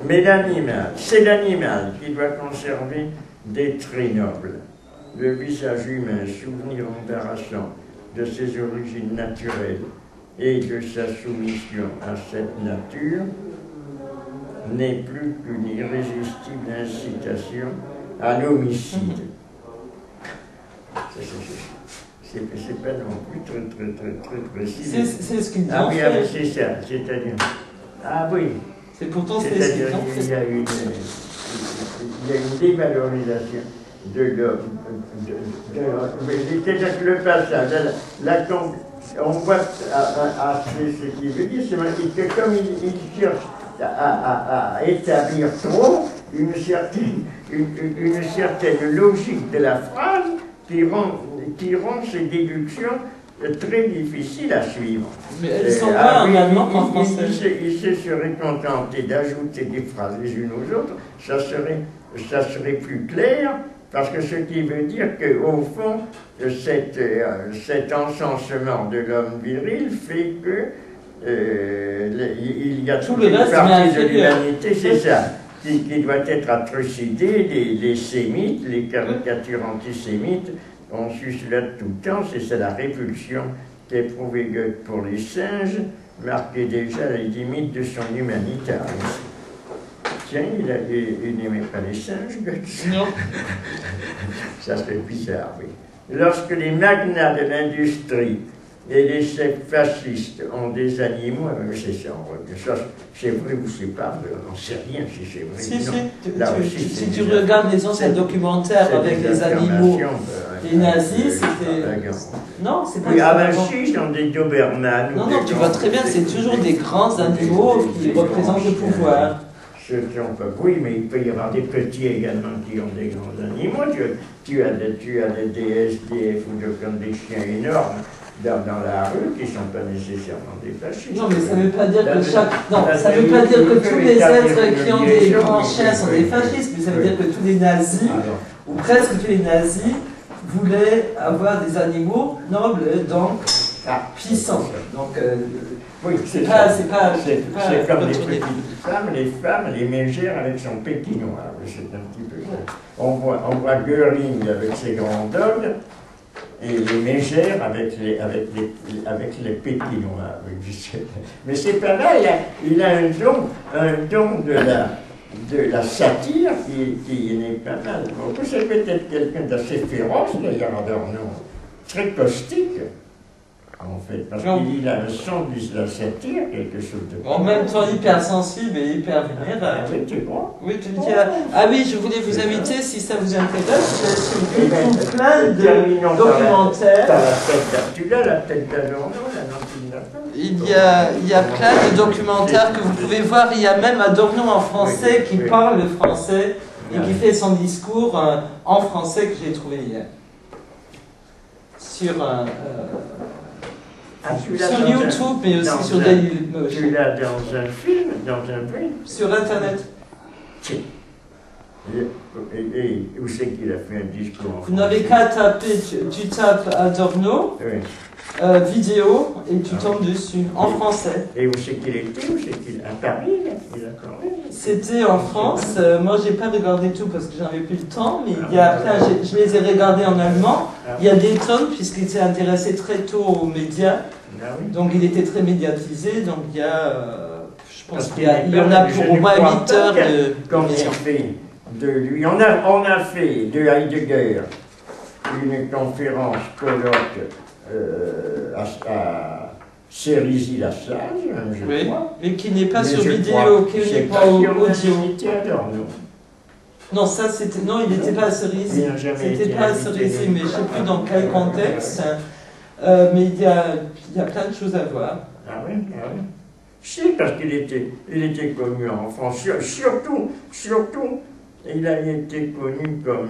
Mais l'animal, c'est l'animal qui doit conserver des traits nobles. Le visage humain, souvenir embarrassant de ses origines naturelles et de sa soumission à cette nature, n'est plus qu'une irrésistible incitation à l'homicide. C'est pas non plus très précis. C'est ce qu'ils disent. Ah oui, c'est ça, c'est-à-dire... Ah oui. C'est pourtant ce qu'ils ont il y a une dévalorisation de l'homme. C'est-à-dire que le passage, on voit ce qu'il veut dire, c'est que comme il cherche à établir trop une certaine logique de la phrase qui rend ces déductions très difficiles à suivre. Mais elles sont pas en allemand qu'en français. Il se serait contenté d'ajouter des phrases les unes aux autres, ça serait plus clair, parce que ce qui veut dire qu'au fond, cet encensement de l'homme viril fait que il y a toute une partie de l'humanité, c'est ça, qui doit être atrocidée. Les sémites, les caricatures antisémites, on suit cela tout le temps, c'est ça la répulsion qu'éprouvait Goethe pour les singes, marquait déjà les limites de son humanitarisme. Tiens, il n'aimait pas les singes, Goethe. Non. Ça serait bizarre, oui. Lorsque les magnats de l'industrie et les chefs fascistes ont des animaux, c'est ça, c'est vrai ou c'est pas vrai, on n'en sait rien si c'est vrai. Si tu regardes les anciens documentaires avec les animaux, les nazis, c'était... Non, c'est pas ça. Oui, si, ils ont des Doberman. Non, tu vois très bien, c'est toujours des grands animaux qui représentent le pouvoir. Oui, mais il peut y avoir des petits également qui ont des grands animaux. Tu as des SDF ou des chiens énormes dans la rue qui ne sont pas nécessairement des fascistes. Non, mais ça ne veut pas dire que ça veut pas dire que tous les êtres qui ont des grands chiens sont des fascistes, mais ça veut dire que tous les nazis, ou presque tous les nazis, voulaient avoir des animaux nobles, donc puissants. Donc, oui, c'est comme les femmes, les mégères avec son pékinois. C'est un petit peu ça. On voit Göring avec ses grands dogs, et les mégères avec les pékinois. Mais c'est pas là, il a un don de la satire qui n'est pas mal. Bon, c'est peut-être quelqu'un d'assez féroce, d'ailleurs, Adorno, très caustique, en fait, parce qu'il a le son de la satire, quelque chose de... En même temps hypersensible et hyper vulnérable. Oui, tu crois? Oui, tu dis. Ah oui, je voulais vous inviter, si ça vous intéresse, j'ai écrit plein de documentaires. Tu l'as, la tête d'Adorno, là, non, tu l'as pas? Il y a plein de documentaires que vous pouvez voir. Il y a même Adorno en français qui parle français et qui fait son discours en français que j'ai trouvé hier. Sur YouTube, mais aussi sur Dailymotion. Tu l'as dans un film, dans un film? Sur Internet. Et où c'est qu'il a fait un discours en français? Vous n'avez qu'à taper, tu tapes Adorno, vidéo, et tu tombes dessus, en français. Et où c'est qu'il était? Où c'est qu'il... À Paris, il a parlé? C'était en France. Moi, j'ai pas regardé tout parce que j'en avais plus le temps, mais il y a plein, je les ai regardés en allemand. Il y a des tonnes, puisqu'il s'est intéressé très tôt aux médias. Donc, il était très médiatisé. Donc, il y a, je pense qu'il y en a pour au moins 8 heures de d'émission. De lui. On a fait de Heidegger une conférence colloque à Cerisy-la-Sage, je crois. Mais qui n'est pas sur vidéo, qui n'est pas audio. Non, ça c'était. Non, il n'était pas à Cerisy. C'était pas à Cerisy, mais je ne sais plus dans quel contexte. Mais il y a plein de choses à voir. Ah oui, ah oui. Si, parce qu'il était connu en France, surtout, il a été connu comme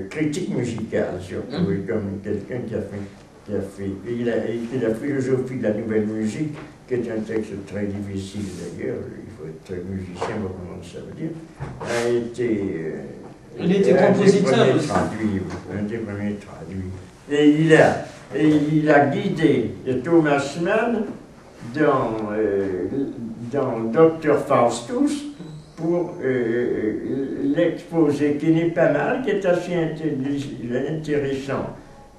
critique musicale, surtout, et comme quelqu'un qui a fait, il a écrit La philosophie de la nouvelle musique, qui est un texte très difficile d'ailleurs, il faut être musicien pour comprendre ce que ça veut dire, a été il était compositeur aussi. Un des premiers traduits. Et il a guidé Thomas Mann dans Dr. Faustus pour l'exposé, qui n'est pas mal, qui est assez intéressant.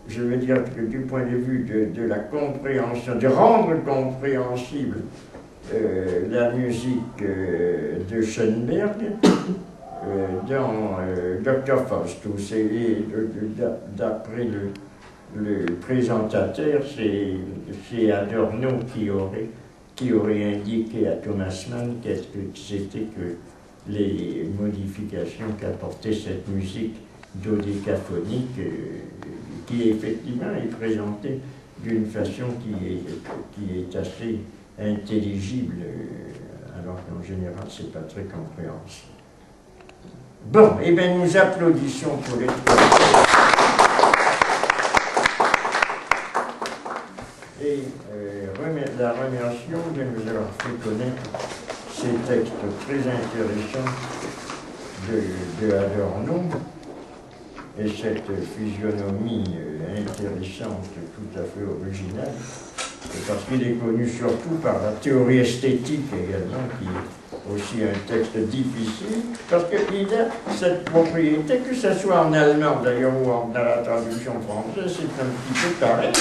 Je veux dire que du point de vue de la compréhension, de rendre compréhensible la musique de Schoenberg dans Dr. Faustus. Et d'après le présentateur, c'est Adorno qui aurait indiqué à Thomas Mann qu'est-ce que c'était que les modifications qu'apportait cette musique dodécaphonique, qui effectivement est présentée d'une façon qui est assez intelligible, alors qu'en général c'est pas très compréhensible. Bon, et bien nous applaudissons pour les... Et la remercions de nous avoir fait connaître ces textes très intéressants de Adorno et cette physionomie intéressante, tout à fait originale, parce qu'il est connu surtout par la théorie esthétique également, qui est aussi un texte difficile, parce qu'il a cette propriété, que ce soit en allemand d'ailleurs ou dans la traduction française, c'est un petit peu pareil,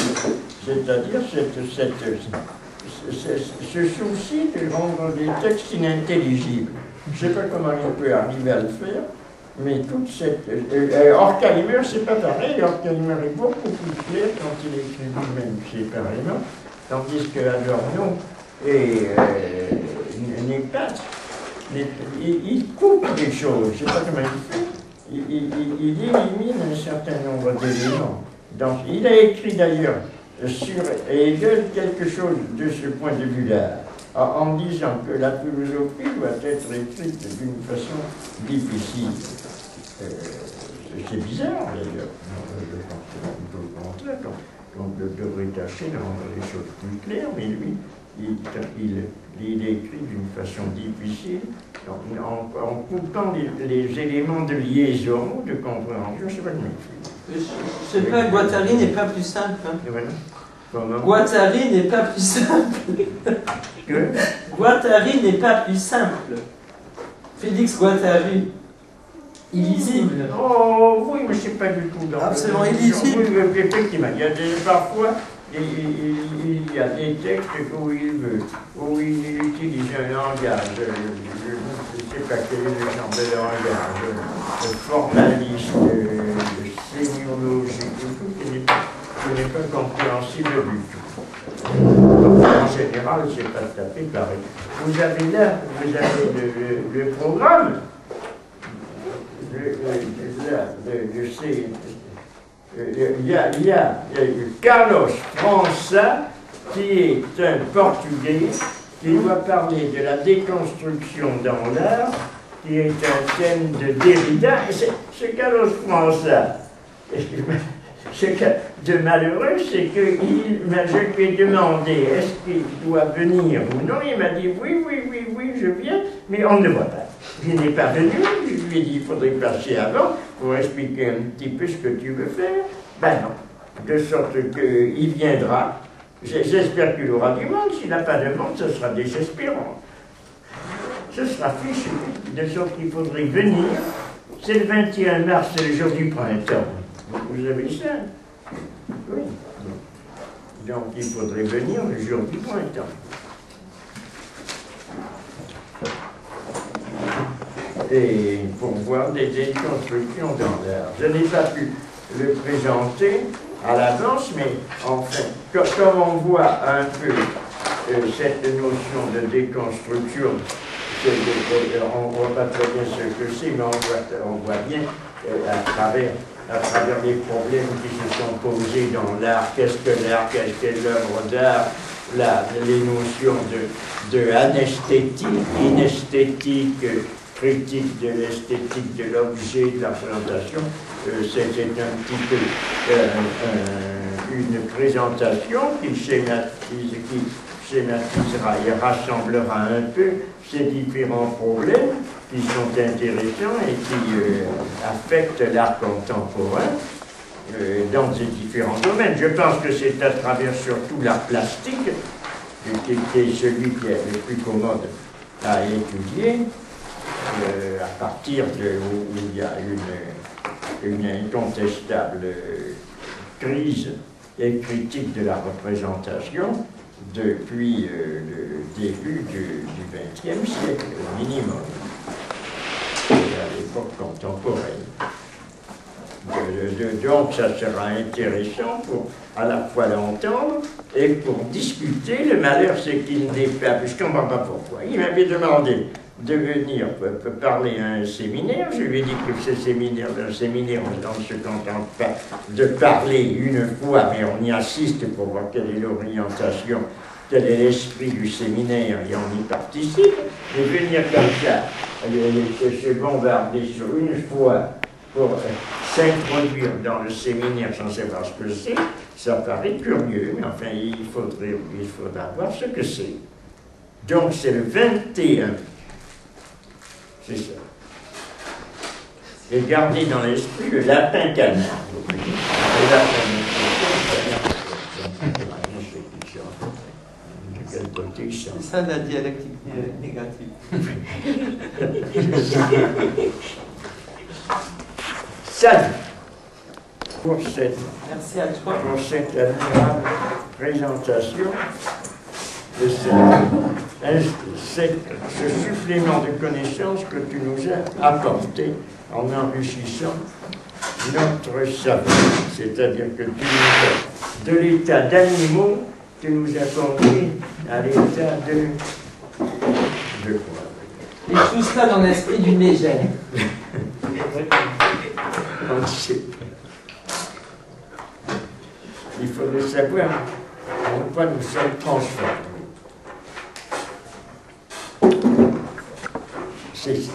c'est-à-dire ce souci de rendre des textes inintelligibles. Je ne sais pas comment on peut arriver à le faire, mais toute cette... Horkheimer, c'est pas pareil. Horkheimer est beaucoup plus clair quand il écrit lui-même séparément, tandis que Adorno n'est pas... Il coupe des choses, je ne sais pas comment il fait. Il élimine un certain nombre d'éléments. Donc, il a écrit d'ailleurs sur Hegel quelque chose de ce point de vue-là, en disant que la philosophie doit être écrite d'une façon difficile. C'est bizarre d'ailleurs, je pense que c'est plutôt le contraire, qu'on devrait tâcher de rendre les choses plus claires, mais lui, il écrit d'une façon difficile, en coupant les éléments de liaison, de compréhension, je ne sais pas comment il fait. Je ne sais pas, Guattari n'est pas plus simple. Voilà. Guattari n'est pas plus simple. Guattari n'est pas plus simple. Félix Guattari, illisible. Oh oui, mais c'est pas du tout dans absolument illisible. Oui, effectivement, il y a parfois il y a des textes où il utilise un langage. sais pas quel est le genre de langage, de formaliste, de sémiologique, qui n'est pas compréhensible du tout. Donc, en général, c'est pas tout à fait pareil. Vous avez là, le programme. Il y a Carlos França, qui est un Portugais, qui doit parler de la déconstruction dans l'art, qui est un thème de Derrida. Et c'est Carlos França. Ce qu'il y a de malheureux, c'est que je lui ai demandé est-ce qu'il doit venir ou non. Il m'a dit oui, je viens, mais on ne le voit pas. Il n'est pas venu, je lui ai dit il faudrait passer avant pour expliquer un petit peu ce que tu veux faire. Ben non, de sorte qu'il viendra. J'espère qu'il aura du monde. S'il n'a pas de monde, ce sera désespérant. Ce sera fichu, de sorte qu'il faudrait venir. C'est le 21 mars, c'est le jour du printemps. Vous avez ça? Oui. Donc il faudrait venir le jour du printemps. Et pour voir des déconstructions dans l'art. Je n'ai pas pu le présenter à l'avance, mais enfin, comme on voit un peu cette notion de déconstruction, on ne voit pas très bien ce que c'est, mais on voit bien à travers les problèmes qui se sont posés dans l'art. Qu'est-ce que l'art? Qu'est-ce qu'est l'œuvre d'art? Les notions de anesthétique, inesthétique, critique de l'esthétique de l'objet, de la présentation. C'était un petit peu une présentation qui schématisera et rassemblera un peu ces différents problèmes qui sont intéressants et qui affectent l'art contemporain dans ces différents domaines. Je pense que c'est à travers surtout l'art plastique, qui est celui qui est le plus commode à étudier, à partir où il y a une incontestable crise et critique de la représentation depuis le début du XXe siècle, au minimum, à l'époque contemporaine. Donc ça sera intéressant pour à la fois l'entendre et pour discuter. Le malheur, c'est qu'il n'est pas, puisqu'on ne comprend pas pourquoi. Il m'avait demandé de venir parler à un séminaire. Je lui ai dit que un séminaire, on ne se contente pas de parler une fois, mais on y assiste pour voir quelle est l'orientation, quel est l'esprit du séminaire, et on y participe. Et venir comme ça, se bombarder sur une fois pour s'introduire dans le séminaire sans savoir ce que c'est, ça paraît curieux, mais enfin, il faudra voir ce que c'est. Donc c'est le 21. C'est ça. Et gardez dans l'esprit le lapin canard. Le lapin de quel côté il chante? C'est ça la dialectique négative. Salut pour cette, Merci à toi. pour cette admirable présentation de ce supplément de connaissances que tu nous as apporté en enrichissant notre savoir. C'est-à-dire que tu nous as, de l'état d'animaux, tu nous as conduit à l'état de quoi? Et tout cela dans l'esprit d'une légère. On ne sait pas. Il faudrait savoir en quoi nous sommes transformés. C'est ça.